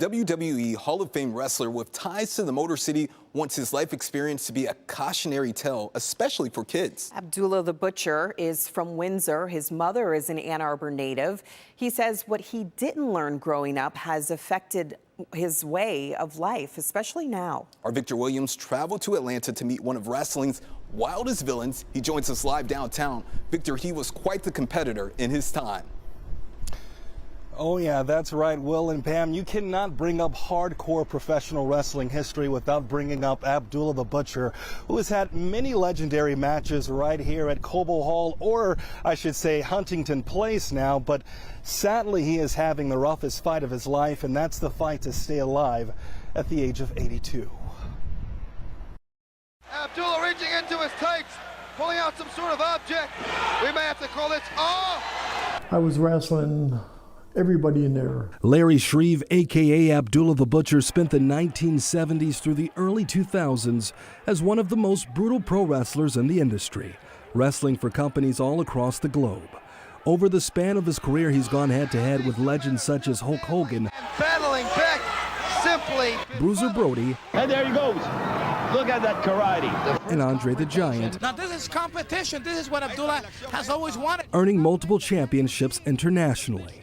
WWE Hall of Fame wrestler with ties to the Motor City wants his life experience to be a cautionary tale, especially for kids. Abdullah the Butcher is from Windsor. His mother is an Ann Arbor native. He says what he didn't learn growing up has affected his way of life, especially now. Our Victor Williams traveled to Atlanta to meet one of wrestling's wildest villains. He joins us live downtown. Victor, he was quite the competitor in his time. Oh yeah, that's right, Will and Pam. You cannot bring up hardcore professional wrestling history without bringing up Abdullah the Butcher, who has had many legendary matches right here at Cobo Hall, or I should say Huntington Place now, but sadly he is having the roughest fight of his life, and that's the fight to stay alive at the age of 82. Abdullah reaching into his tights, pulling out some sort of object. We may have to call this off. I was wrestling everybody in there. Larry Shreve, a.k.a. Abdullah the Butcher, spent the 1970s through the early 2000s as one of the most brutal pro wrestlers in the industry, wrestling for companies all across the globe. Over the span of his career, he's gone head-to-head with legends such as Hulk Hogan, battling back simply. Bruiser Brody, and there he goes. Look at that karate. And Andre the Giant. Now this is competition. This is what Abdullah has always wanted. Earning multiple championships internationally.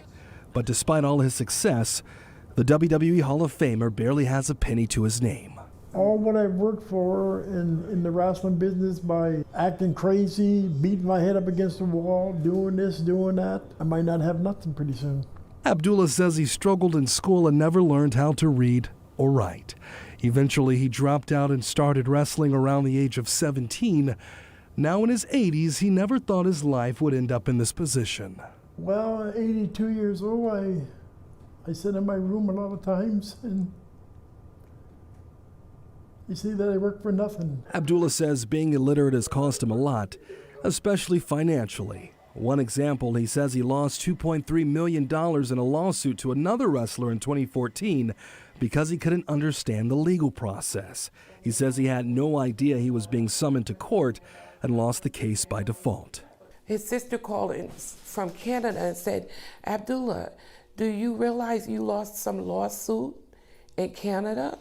But despite all his success, the WWE Hall of Famer barely has a penny to his name. All what I've worked for in the wrestling business by acting crazy, beating my head up against the wall, doing this, doing that, I might not have nothing pretty soon. Abdullah says he struggled in school and never learned how to read or write. Eventually, he dropped out and started wrestling around the age of 17. Now in his 80s, he never thought his life would end up in this position. Well, at 82 years old, I sit in my room a lot of times, and you see that I work for nothing. Abdullah says being illiterate has cost him a lot, especially financially. One example, he says he lost $2.3 million in a lawsuit to another wrestler in 2014 because he couldn't understand the legal process. He says he had no idea he was being summoned to court and lost the case by default. His sister called in from Canada and said, Abdullah, do you realize you lost some lawsuit in Canada?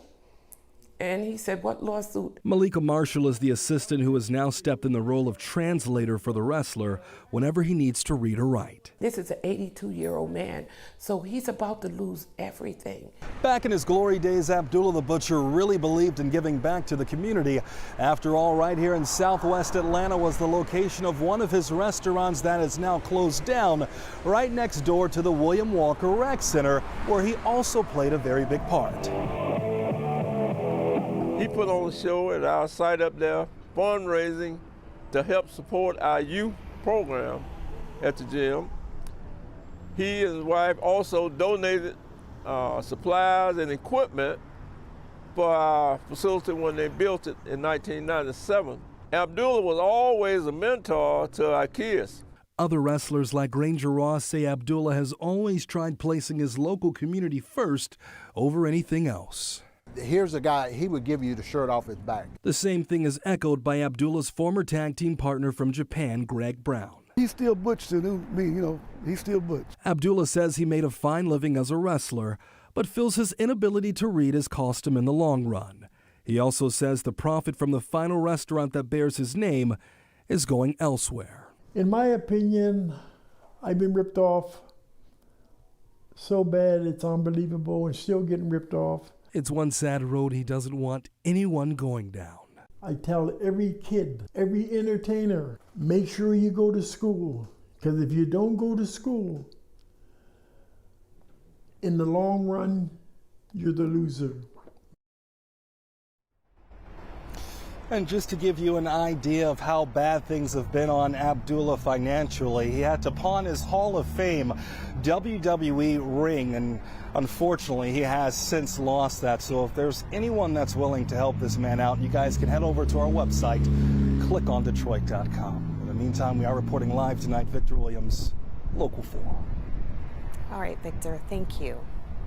And he said, what lawsuit? Malika Marshall is the assistant who has now stepped in the role of translator for the wrestler whenever he needs to read or write. This is an 82-year-old man, so he's about to lose everything. Back in his glory days, Abdullah the Butcher really believed in giving back to the community. After all, right here in Southwest Atlanta was the location of one of his restaurants that is now closed down, right next door to the William Walker Rec Center, where he also played a very big part. He put on a show at our site up there, fundraising to help support our youth program at the gym. He and his wife also donated supplies and equipment for our facility when they built it in 1997. Abdullah was always a mentor to our kids. Other wrestlers like Ranger Ross say Abdullah has always tried placing his local community first over anything else. Here's a guy, he would give you the shirt off his back. The same thing is echoed by Abdullah's former tag team partner from Japan, Greg Brown. He's still Butch to me, he's still Butch. Abdullah says he made a fine living as a wrestler, but feels his inability to read has cost him in the long run. He also says the profit from the final restaurant that bears his name is going elsewhere. In my opinion, I've been ripped off so bad it's unbelievable, and still getting ripped off. It's one sad road he doesn't want anyone going down. I tell every kid, every entertainer, make sure you go to school. Because if you don't go to school, in the long run, you're the loser. And just to give you an idea of how bad things have been on Abdullah financially, he had to pawn his Hall of Fame WWE ring, and unfortunately he has since lost that. So if there's anyone that's willing to help this man out, you guys can head over to our website, clickondetroit.com. In the meantime, we are reporting live tonight. Victor Williams, Local 4. All right, Victor, thank you.